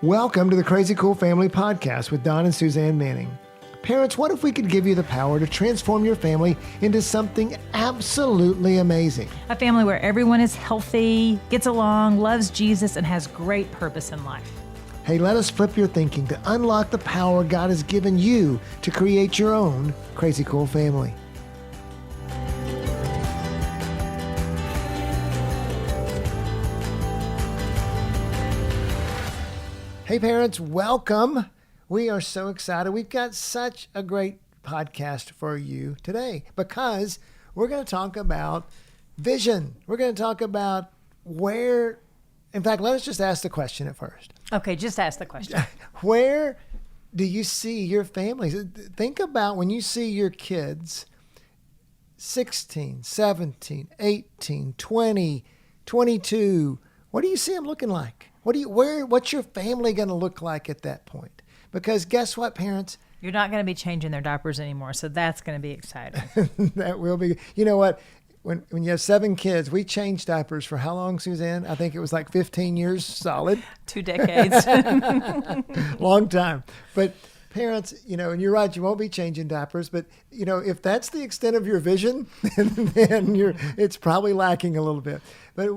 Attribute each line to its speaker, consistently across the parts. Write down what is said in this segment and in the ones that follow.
Speaker 1: Welcome to the Crazy Cool Family Podcast with Don and Suzanne Manning. Parents, what if we could give you the power to transform your family into something absolutely amazing?
Speaker 2: A family where everyone is healthy, gets along, loves Jesus, and has great purpose in life.
Speaker 1: Hey, let us flip your thinking to unlock the power God has given you to create your own Crazy Cool family. Hey parents, welcome. We are so excited. We've got such a great podcast for you today because we're going to talk about vision. We're going to talk about where, in fact, let us just ask the question at first.
Speaker 2: Okay, just ask the question.
Speaker 1: Where do you see your families? Think about when you see your kids 16, 17, 18, 20, 22. What do you see them looking like? What's your family going to look like at that point? Because guess what, parents?
Speaker 2: You're not going to be changing their diapers anymore, so that's going to be exciting.
Speaker 1: That will be. You know what? When you have 7 kids, we changed diapers for how long, Suzanne? I think it was like 15 years solid.
Speaker 2: 2 decades.
Speaker 1: Long time. But parents, and you're right, you won't be changing diapers. But, if that's the extent of your vision, then it's probably lacking a little bit. But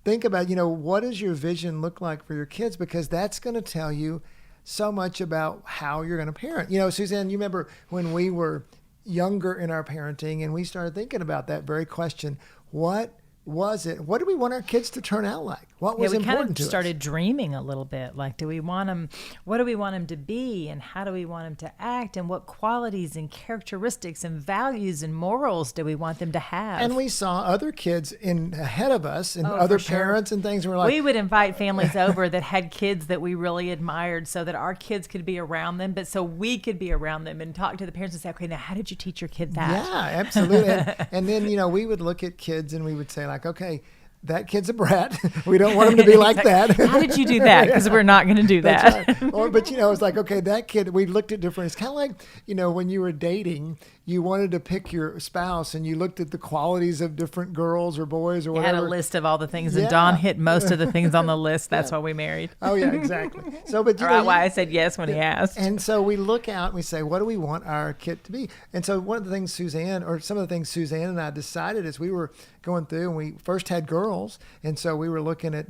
Speaker 1: think about, what does your vision look like for your kids? Because that's going to tell you so much about how you're going to parent. Suzanne, you remember when we were younger in our parenting and we started thinking about that very question, what was it? What do we want our kids to turn out like? What was important to us?
Speaker 2: We kind of started dreaming a little bit. Like, do we want them, what do we want them to be? And how do we want them to act? And what qualities and characteristics and values and morals do we want them to have?
Speaker 1: And we saw other kids ahead of us and other parents and things. And we're like,
Speaker 2: we would invite families over that had kids that we really admired so that our kids could be around them, but so we could be around them and talk to the parents and say, okay, now how did you teach your kid that?
Speaker 1: Yeah, absolutely. and then, we would look at kids and we would say like, okay, that kid's a brat. We don't want him to be like that.
Speaker 2: How did you do that? Because we're not going to do that.
Speaker 1: That's right. But it's like, okay, that kid, we looked at different, it's kind of like, when you were dating, you wanted to pick your spouse and you looked at the qualities of different girls or boys or whatever.
Speaker 2: You had a list of all the things and Don hit most of the things on the list. That's why we married.
Speaker 1: Oh yeah, exactly. So, but
Speaker 2: why I said yes when he asked.
Speaker 1: And so we look out and we say, what do we want our kid to be? And so one of the things some of the things Suzanne and I decided as we were going through, and we first had girls, and so we were looking at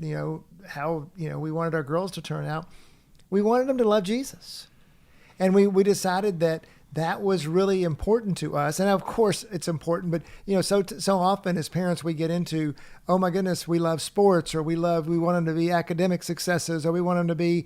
Speaker 1: how we wanted our girls to turn out. We wanted them to love Jesus, and we decided that was really important to us. And of course it's important, but so often as parents we get into, oh my goodness, we love sports, or we want them to be academic successes, or we want them to be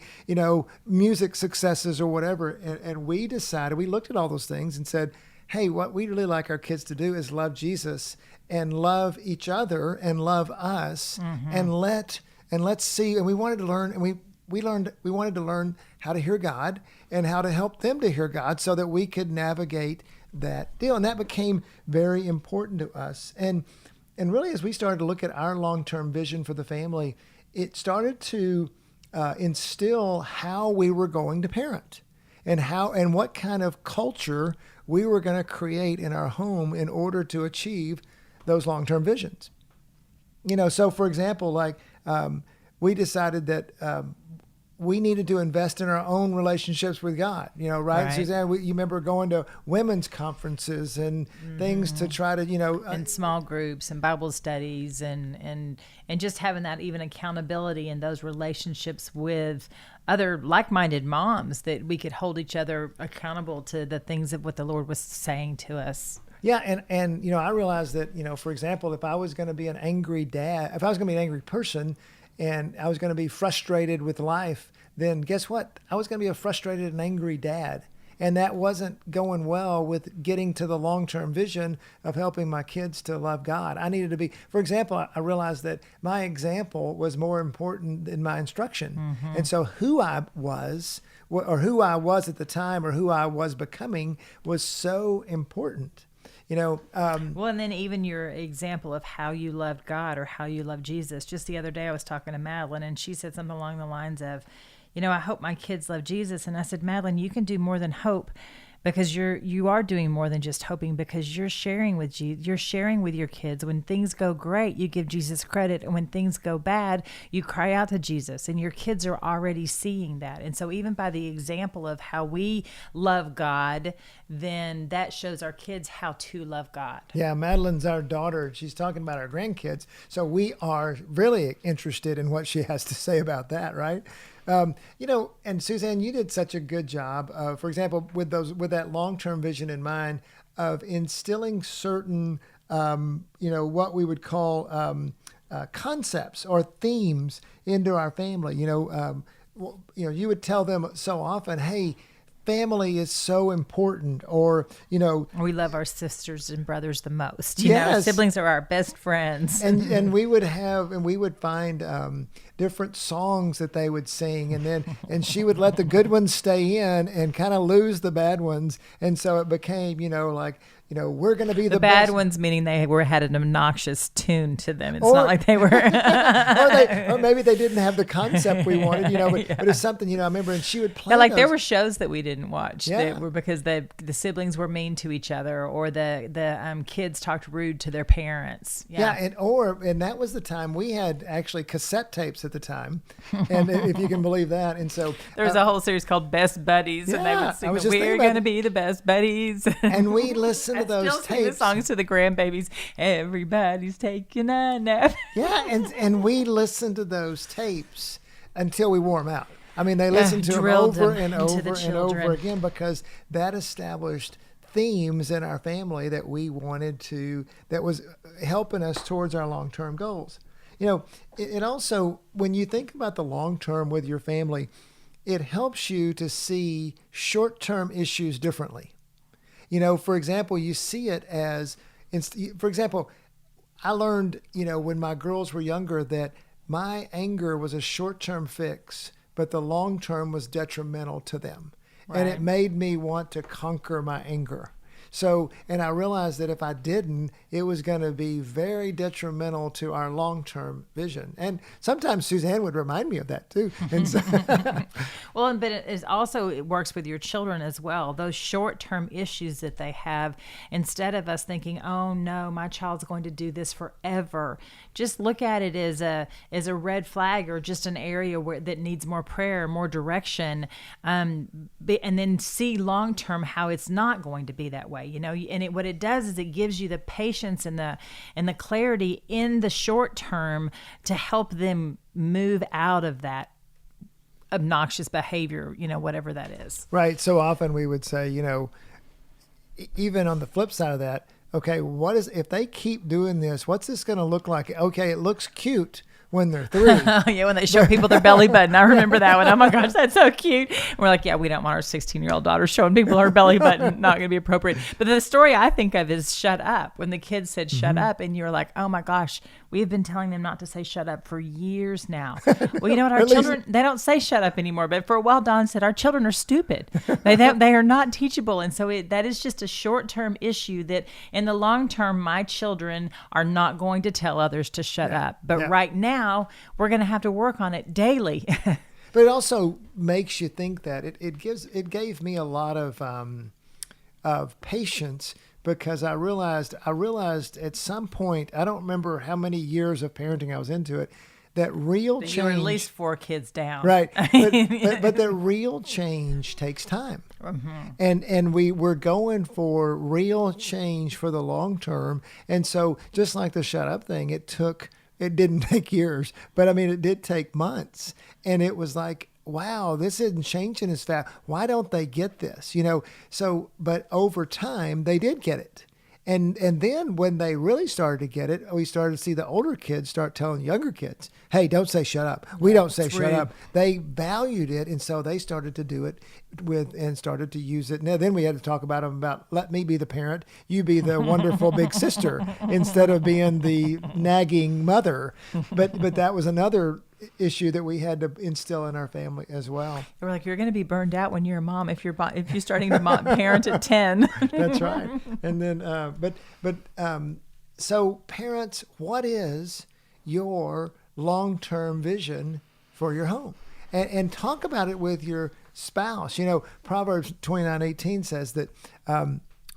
Speaker 1: music successes or whatever. And we decided, we looked at all those things and said, hey, what we really like our kids to do is love Jesus and love each other and love us, and let's see. And we wanted to learn, and we wanted to learn how to hear God and how to help them to hear God so that we could navigate that deal. And that became very important to us. And really, as we started to look at our long-term vision for the family, it started to instill how we were going to parent and what kind of culture we were going to create in our home in order to achieve those long-term visions. So for example, like we decided that we needed to invest in our own relationships with God, right? Suzanne, you remember going to women's conferences and things to try to,
Speaker 2: and small groups and Bible studies and just having that even accountability in those relationships with other like-minded moms, that we could hold each other accountable to the things of what the Lord was saying to us.
Speaker 1: Yeah, and I realized that, for example, if I was going to be an angry dad, if I was going to be an angry person, and I was going to be frustrated with life, then guess what? I was going to be a frustrated and angry dad. And that wasn't going well with getting to the long-term vision of helping my kids to love God. I needed to be, for example, I realized that my example was more important than my instruction. And so who I was, or who I was at the time, or who I was becoming was so important. Well,
Speaker 2: and then even your example of how you loved God or how you love Jesus. Just the other day I was talking to Madeline, and she said something along the lines of, I hope my kids love Jesus. And I said, Madeline, you can do more than hope, because you are doing more than just hoping, because you're sharing with you're sharing with your kids. When things go great, you give Jesus credit, and when things go bad, you cry out to Jesus, and your kids are already seeing that. And so even by the example of how we love God, then that shows our kids how to love God.
Speaker 1: Yeah, Madeline's our daughter. She's talking about our grandkids. So we are really interested in what she has to say about that, right? And Suzanne, you did such a good job, for example, with that long-term vision in mind of instilling certain, what we would call concepts or themes into our family. You would tell them so often, hey, family is so important, or
Speaker 2: we love our sisters and brothers the most. Siblings are our best friends.
Speaker 1: And we would find different songs that they would sing, and she would let the good ones stay in and kind of lose the bad ones, and so it became we're going to be the
Speaker 2: bad
Speaker 1: best.
Speaker 2: ones, meaning they had an obnoxious tune to them. It's not like they were,
Speaker 1: or maybe they didn't have the concept we wanted, but it's something, I remember, and she would play.
Speaker 2: Like there were shows that we didn't watch that were because the siblings were mean to each other, or the kids talked rude to their parents.
Speaker 1: And that was the time we had actually cassette tapes at the time, and if you can believe that. And so
Speaker 2: there was a whole series called Best Buddies, and they would sing, "We're going to be the best buddies,"
Speaker 1: and we listened to those
Speaker 2: still
Speaker 1: tapes.
Speaker 2: Sing the songs to the grandbabies. Everybody's taking a nap.
Speaker 1: And we listened to those tapes until we wore them out. I mean, they listened to them over and over and over again, because that established themes in our family that we wanted to, that was helping us towards our long-term goals. It also, when you think about the long-term with your family, it helps you to see short-term issues differently. For example, you see it as, for example, I learned, when my girls were younger, that my anger was a short-term fix, but the long-term was detrimental to them. Right. And it made me want to conquer my anger. So, and I realized that if I didn't, it was going to be very detrimental to our long-term vision. And sometimes Suzanne would remind me of that too. And so
Speaker 2: well, but it works with your children as well. Those short-term issues that they have, instead of us thinking, oh no, my child's going to do this forever, just look at it as a red flag, or just an area that needs more prayer, more direction, and then see long-term how it's not going to be that way. And what it does is it gives you the patience and the clarity in the short term to help them move out of that obnoxious behavior, whatever that is.
Speaker 1: Right. So often we would say, even on the flip side of that, okay, if they keep doing this, what's this going to look like? Okay, it looks cute when they're 3.
Speaker 2: When they show people their belly button. I remember that one. Oh my gosh, that's so cute. And we're like, we don't want our 16-year-old daughter showing people her belly button. Not going to be appropriate. But the story I think of is Shut Up. When the kids said shut up, and you're like, oh my gosh, we've been telling them not to say shut up for years now. Well, you know what? Our children, they don't say shut up anymore. But for a while, Don said, our children are stupid. They are not teachable. And so that is just a short-term issue that in the long term, my children are not going to tell others to shut up. But right now, we're going to have to work on it daily.
Speaker 1: But it also makes you think that it gave me a lot of patience, because I realized at some point, I don't remember how many years of parenting I was into it, that real change.
Speaker 2: You were at least 4 kids down,
Speaker 1: right? But the real change takes time, and we were going for real change for the long term. And so, just like the shut up thing, it didn't take years, but I mean, it did take months. And it was like, wow, this isn't changing as fast. Why don't they get this? So, but over time, they did get it. And then when they really started to get it, we started to see the older kids start telling younger kids, hey, don't say shut up. We don't say shut up. They valued it, and so they started to do it and started to use it. Now, then we had to talk about let me be the parent, you be the wonderful big sister, instead of being the nagging mother. But that was another issue that we had to instill in our family as well.
Speaker 2: We're like, you're going to be burned out when you're a mom if you're starting to parent at 10.
Speaker 1: That's right. And then, so parents, what is your long-term vision for your home? and talk about it with your spouse. Proverbs 29:18 says that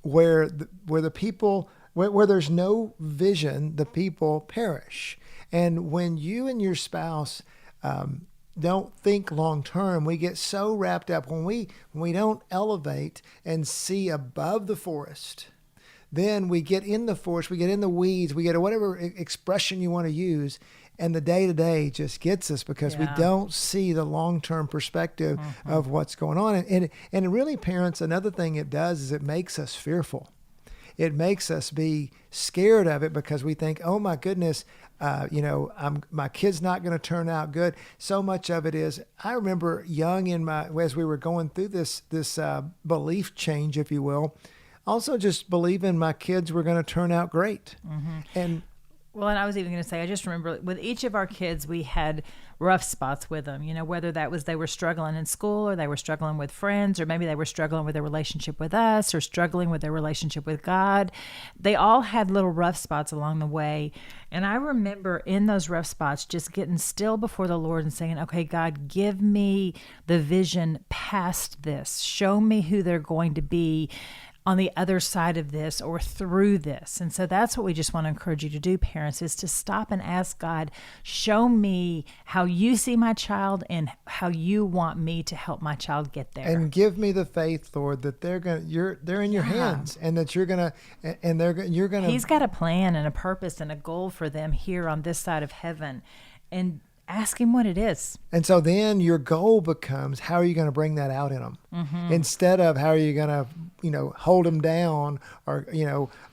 Speaker 1: where there's no vision, the people perish. And when you and your spouse don't think long term, we get so wrapped up when we don't elevate and see above the forest. Then we get in the forest, we get in the weeds, we get whatever expression you want to use, and the day-to-day just gets us because we don't see the long-term perspective of what's going on. And really, parents, another thing it does is it makes us fearful. It makes us be scared of it because we think, oh my goodness, my kid's not going to turn out good. So much of it is, I remember as we were going through this belief change, if you will, also just believing my kids were going to turn out great. And
Speaker 2: I was even going to say, I just remember with each of our kids, we had rough spots with them, whether that was they were struggling in school or they were struggling with friends, or maybe they were struggling with their relationship with us or struggling with their relationship with God. They all had little rough spots along the way. And I remember in those rough spots, just getting still before the Lord and saying, okay, God, give me the vision past this. Show me who they're going to be on the other side of this or through this. And so that's what we just want to encourage you to do, parents, is to stop and ask God, show me how you see my child and how you want me to help my child get there.
Speaker 1: And give me the faith, Lord, that they're in your hands, and that you're gonna. He's
Speaker 2: got a plan and a purpose and a goal for them here on this side of heaven, and ask him what it is.
Speaker 1: And so then your goal becomes, how are you going to bring that out in them? Instead of how are you going to, hold them down, or,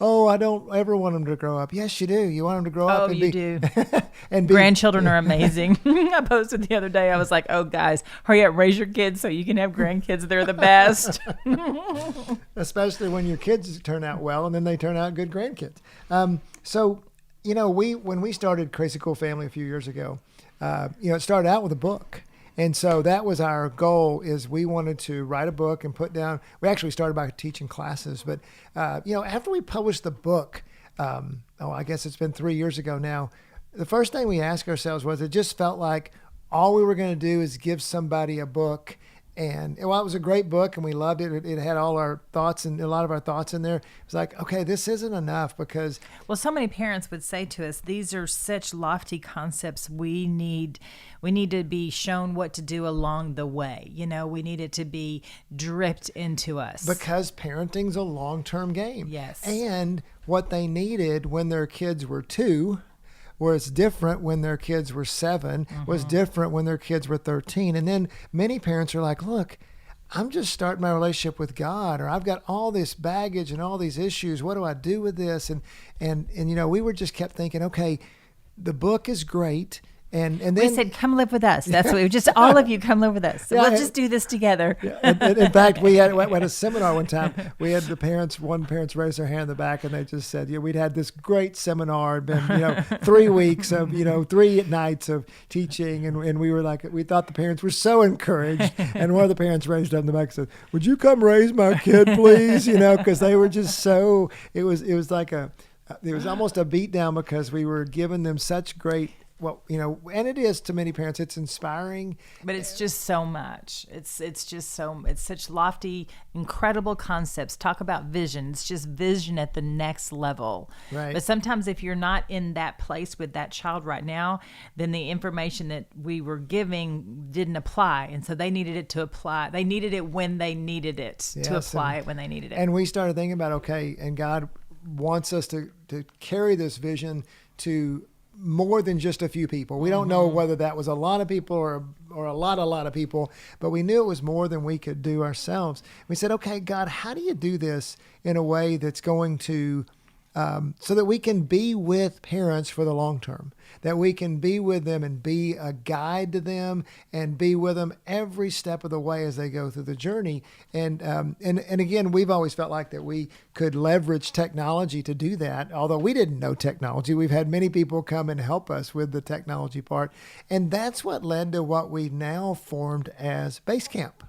Speaker 1: oh, I don't ever want them to grow up. Yes, you do. You want them to grow up.
Speaker 2: Oh, you do. And grandchildren are amazing. I posted the other day. I was like, oh, guys, hurry up, raise your kids so you can have grandkids. They're the best.
Speaker 1: Especially when your kids turn out well and then they turn out good grandkids. When we started Crazy Cool Family a few years ago, it started out with a book. And so that was our goal, is we wanted to write a book and put down, we actually started by teaching classes, but, after we published the book, I guess it's been 3 years ago now, the first thing we asked ourselves was, it just felt like all we were going to do is give somebody a book. And while it was a great book and we loved it, it had all our thoughts and a lot of our thoughts in there. It was like, okay, this isn't enough because...
Speaker 2: Well, so many parents would say to us, these are such lofty concepts. We need to be shown what to do along the way. We need it to be dripped into us.
Speaker 1: Because parenting's a long-term game.
Speaker 2: Yes.
Speaker 1: And what they needed when their kids were 2... was different when their kids were 7, was different when their kids were 13. And then many parents are like, look, I'm just starting my relationship with God, or I've got all this baggage and all these issues. What do I do with this? And we were just kept thinking, okay, the book is great. And then
Speaker 2: we said, come live with us. That's what just all of you come live with us. So we'll just do this together.
Speaker 1: In fact, we had a seminar one time. We had one parents raised their hand in the back, and they just said, we'd had this great seminar, been 3 weeks of 3 nights of teaching, and we were like, we thought the parents were so encouraged. And one of the parents raised up in the back and said, would you come raise my kid, please? Because they were just so. It was almost a beat down because we were giving them such great. Well, and it is to many parents, it's inspiring.
Speaker 2: But it's just so much. It's such lofty, incredible concepts. Talk about vision. It's just vision at the next level.
Speaker 1: Right.
Speaker 2: But sometimes if you're not in that place with that child right now, then the information that we were giving didn't apply. And so they needed it to apply. They needed it when they needed it to apply it when they needed it.
Speaker 1: And we started thinking about, okay, and God wants us to carry this vision to more than just a few people. We don't know whether that was a lot of people or a lot of people, but we knew it was more than we could do ourselves. We said, okay, God, how do you do this in a way that's going to, so that we can be with parents for the long term, that we can be with them and be a guide to them and be with them every step of the way as they go through the journey. And again, we've always felt like that we could leverage technology to do that. Although we didn't know technology, we've had many people come and help us with the technology part. And that's what led to what we now formed as Base Camp.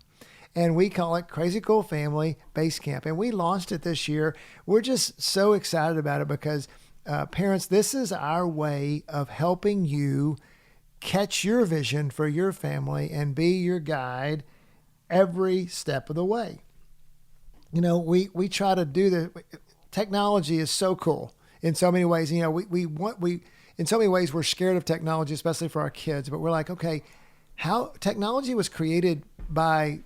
Speaker 1: And we call it Crazy Cool Family Base Camp. And we launched it this year. We're just so excited about it because parents, this is our way of helping you catch your vision for your family and be your guide every step of the way. You know, we try to do technology is so cool in so many ways. You know, in so many ways we're scared of technology, especially for our kids, but we're like, okay, how technology was created by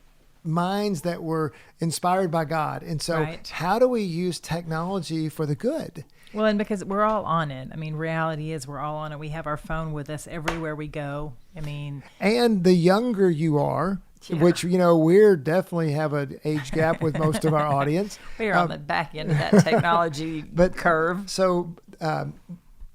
Speaker 1: minds that were inspired by God. And so how do we use technology for the good?
Speaker 2: Well, and because we're all on it. I mean, reality is we're all on it. We have our phone with us everywhere we go. I mean,
Speaker 1: and the younger you are, which, you know, we're definitely have an age gap with most of our audience.
Speaker 2: We're on the back end of that technology curve.
Speaker 1: So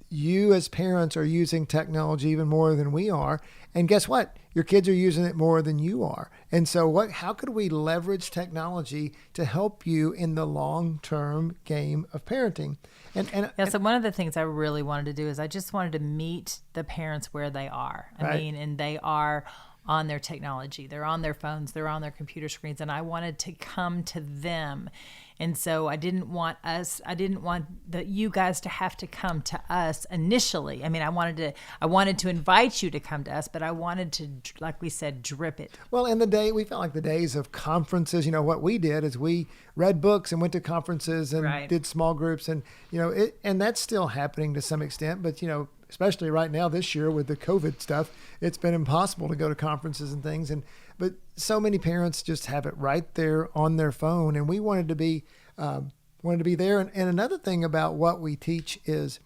Speaker 1: you as parents are using technology even more than we are. And guess what? Your kids are using it more than you are. And so how could we leverage technology to help you in the long-term game of parenting?
Speaker 2: So one of the things I really wanted to do is I just wanted to meet the parents where they are. I mean, and they are on their technology. They're on their phones. They're on their computer screens. And I wanted to come to them. And so I didn't want you guys to have to come to us initially. I mean, I wanted to invite you to come to us, but I wanted to, like we said, drip it.
Speaker 1: Well, we felt like the days of conferences, you know, what we did is we read books and went to conferences and did small groups, and, you know, and that's still happening to some extent, but, you know, especially right now this year with the COVID stuff, it's been impossible to go to conferences and things. But so many parents just have it right there on their phone, and we wanted to be there. And another thing about what we teach is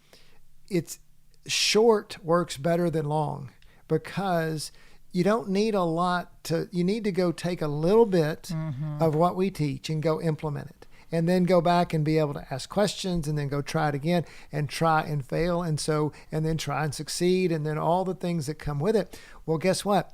Speaker 1: it's short works better than long, because you don't need a lot you need to go take a little bit of what we teach and go implement it. And then go back and be able to ask questions, and then go try it again and try and fail. And then try and succeed. And then all the things that come with it. Well, guess what?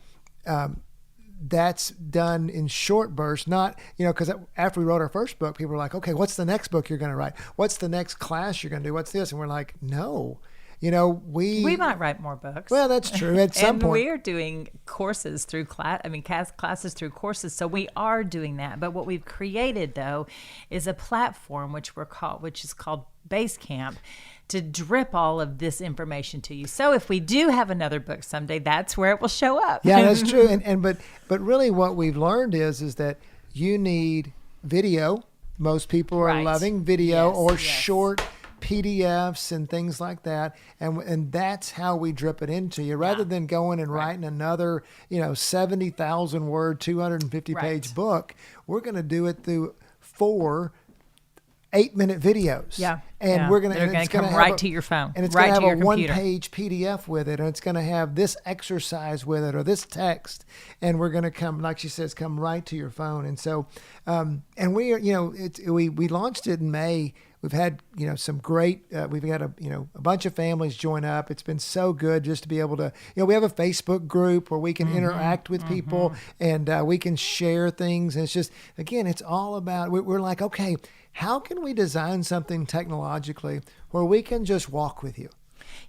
Speaker 1: That's done in short bursts, not, you know, because after we wrote our first book, people were like, okay, what's the next book you're going to write? What's the next class you're going to do? What's this? And we're like, no. You know, we
Speaker 2: might write more books.
Speaker 1: Well, that's true. At some point,
Speaker 2: we're doing courses through classes through courses. So we are doing that. But what we've created, though, is a platform which is called Basecamp, to drip all of this information to you. So if we do have another book someday, that's where it will show up.
Speaker 1: Yeah, that's true. But really, what we've learned is that you need video. Most people are loving video short PDFs and things like that, and that's how we drip it into you, rather than going and writing another 70,000 word 250 page book. We're going to do it through 4 8-minute videos. And we're going to
Speaker 2: come right to your phone,
Speaker 1: and it's going to have a 1-page PDF with it, and it's going to have this exercise with it or this text, and we're going to come, like she says, come right to your phone. And so and we are, we launched it in May. We've had, some great, we've got a bunch of families join up. It's been so good just to be able to, we have a Facebook group where we can interact with people, and we can share things. And it's just, again, it's all about, we're like, okay, how can we design something technologically where we can just walk with you?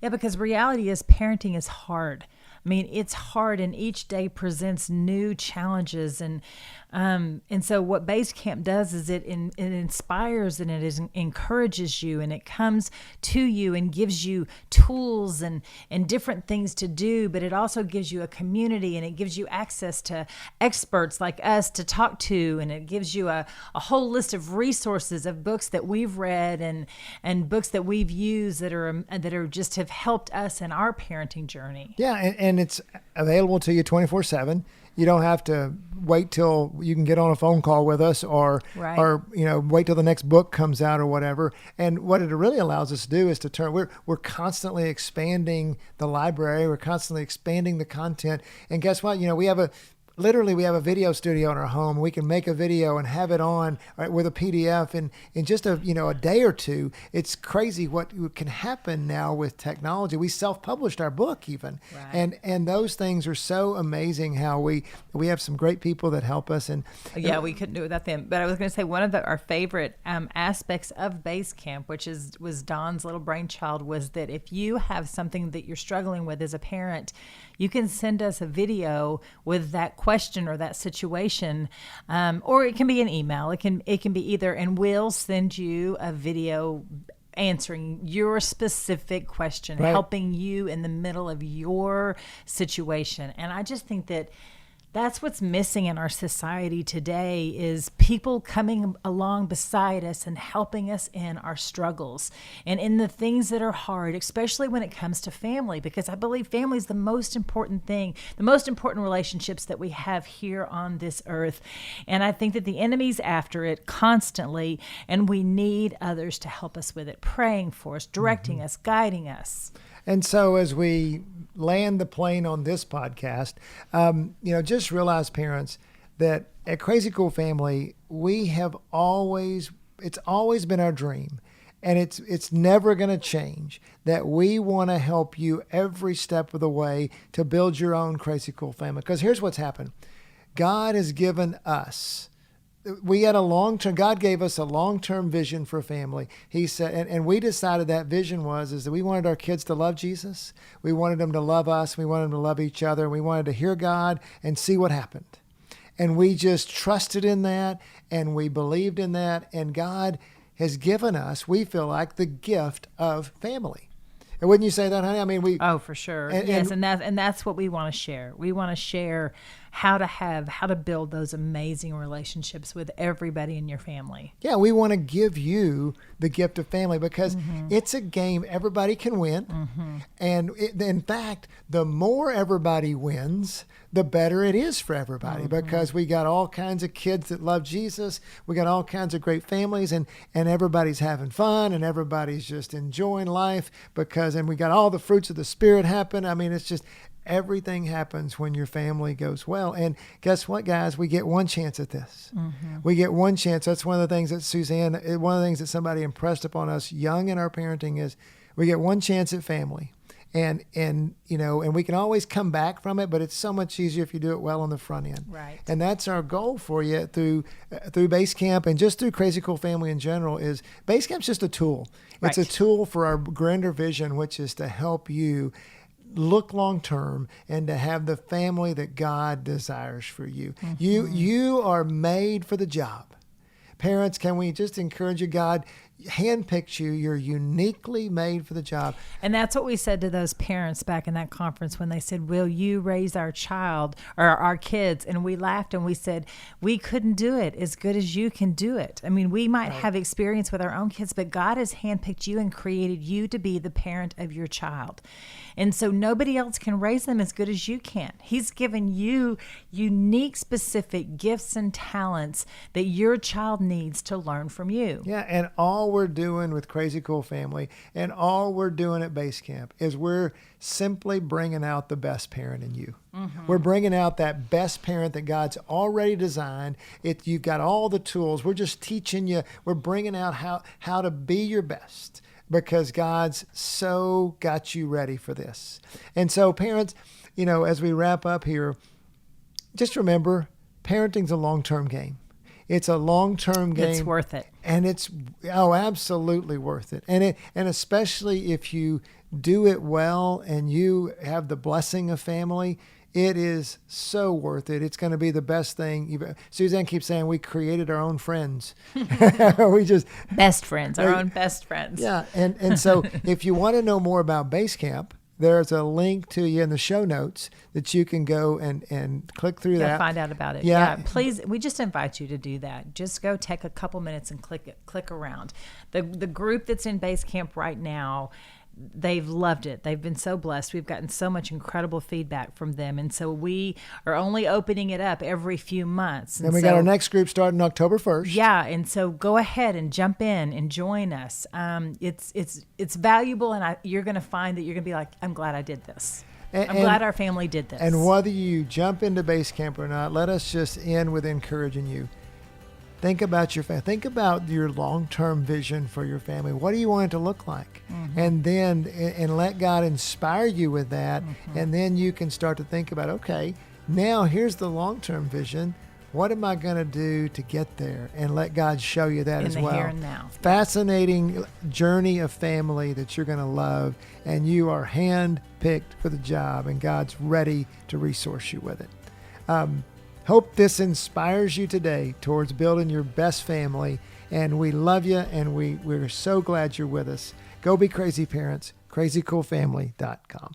Speaker 2: Yeah, because reality is parenting is hard. I mean, it's hard, and each day presents new challenges. And so what Basecamp does is it inspires, and it encourages you, and it comes to you and gives you tools and different things to do. But it also gives you a community, and it gives you access to experts like us to talk to. And it gives you a whole list of resources of books that we've read and books that we've used that are just have helped us in our parenting journey.
Speaker 1: Yeah. And it's available to you 24/7. You don't have to wait till you can get on a phone call with us or wait till the next book comes out or whatever. And what it really allows us to do is we're constantly expanding the library. We're constantly expanding the content. And guess what? We have a video studio in our home. We can make a video and have it on with a PDF in just a day or two. It's crazy what can happen now with technology. We self-published our book even.
Speaker 2: Right.
Speaker 1: And those things are so amazing how we have some great people that help us.
Speaker 2: We couldn't do it without them. But I was going to say one of our favorite aspects of Basecamp, which was Don's little brainchild, was that if you have something that you're struggling with as a parent, you can send us a video with that question or that situation, or it can be an email. It can be either, and we'll send you a video answering your specific question,
Speaker 1: Right.
Speaker 2: helping you in the middle of your situation. And I just think that that's what's missing in our society today is people coming along beside us and helping us in our struggles and in the things that are hard, especially when it comes to family, because I believe family is the most important thing, the most important relationships that we have here on this earth. And I think that the enemy's after it constantly, and we need others to help us with it, praying for us, directing us, guiding us.
Speaker 1: And so as we land the plane on this podcast, just realize, parents, that at Crazy Cool Family, it's always been our dream, and it's never going to change, that we want to help you every step of the way to build your own Crazy Cool Family. Because here's what's happened. God has given us God gave us a long-term vision for family. He said, and we decided that vision is that we wanted our kids to love Jesus. We wanted them to love us. We wanted them to love each other. We wanted to hear God and see what happened. And we just trusted in that, and we believed in that. And God has given us, we feel like, the gift of family. And wouldn't you say that, honey? I mean,
Speaker 2: Oh, for sure. Yes, and that's what we want to share. We want to share how to build those amazing relationships with everybody in your family.
Speaker 1: Yeah, we want to give you the gift of family because it's a game everybody can win. And in fact, the more everybody wins, the better it is for everybody because we got all kinds of kids that love Jesus. We got all kinds of great families and everybody's having fun and everybody's just enjoying life and we got all the fruits of the Spirit happen. I mean, it's just everything happens when your family goes well. And guess what, guys? We get one chance at this. We get one chance. That's one of the things that one of the things that somebody impressed upon us young in our parenting is we get one chance at family. And we can always come back from it, but it's so much easier if you do it well on the front end.
Speaker 2: Right.
Speaker 1: And that's our goal for you through Base Camp and just through Crazy Cool Family in general is Base Camp's just a tool. It's a tool for our grander vision, which is to help you look long term and to have the family that God desires for you. You are made for the job. Parents, can we just encourage you? God handpicked you. You're uniquely made for the job.
Speaker 2: And that's what we said to those parents back in that conference when they said, will you raise our child or our kids? And we laughed and we said, we couldn't do it as good as you can do it. I mean, we might have experience with our own kids, but God has handpicked you and created you to be the parent of your child. And so nobody else can raise them as good as you can. He's given you unique, specific gifts and talents that your child needs to learn from you.
Speaker 1: Yeah, and all we're doing with Crazy Cool Family and all we're doing at Base Camp is we're simply bringing out the best parent in you. We're bringing out that best parent that God's already designed. You've got all the tools. We're just teaching you. We're bringing out how to be your best, because God's so got you ready for this. And so parents, as we wrap up here, just remember, parenting's a long-term game. It's a long-term game.
Speaker 2: It's worth it.
Speaker 1: And it's absolutely worth it. And especially if you do it well and you have the blessing of family, it is so worth it. It's going to be the best thing. Suzanne keeps saying we created our own friends. We just
Speaker 2: best friends, our own best friends.
Speaker 1: Yeah, and so if you want to know more about Base Camp, there's a link to you in the show notes that you can go and click through that.
Speaker 2: Find out about it.
Speaker 1: Yeah.
Speaker 2: Please, we just invite you to do that. Just go take a couple minutes and click around. The group that's in Base Camp right now, they've loved it. They've been so blessed. We've gotten so much incredible feedback from them. And so we are only opening it up every few months.
Speaker 1: And we got our next group starting October 1st.
Speaker 2: Yeah. And so go ahead and jump in and join us. It's valuable. And you're going to find that you're going to be like, I'm glad I did this. I'm glad our family did this.
Speaker 1: And whether you jump into Base Camp or not, let us just end with encouraging you. Think about your family. Think about your long-term vision for your family. What do you want it to look like? And then let God inspire you with that. And then you can start to think about, okay, now here's the long-term vision. What am I going to do to get there? And let God show you that as well.
Speaker 2: In the here and now.
Speaker 1: Fascinating journey of family that you're going to love. And you are hand-picked for the job. And God's ready to resource you with it. Hope this inspires you today towards building your best family. And we love you, and we're so glad you're with us. Go be crazy parents, crazycoolfamily.com.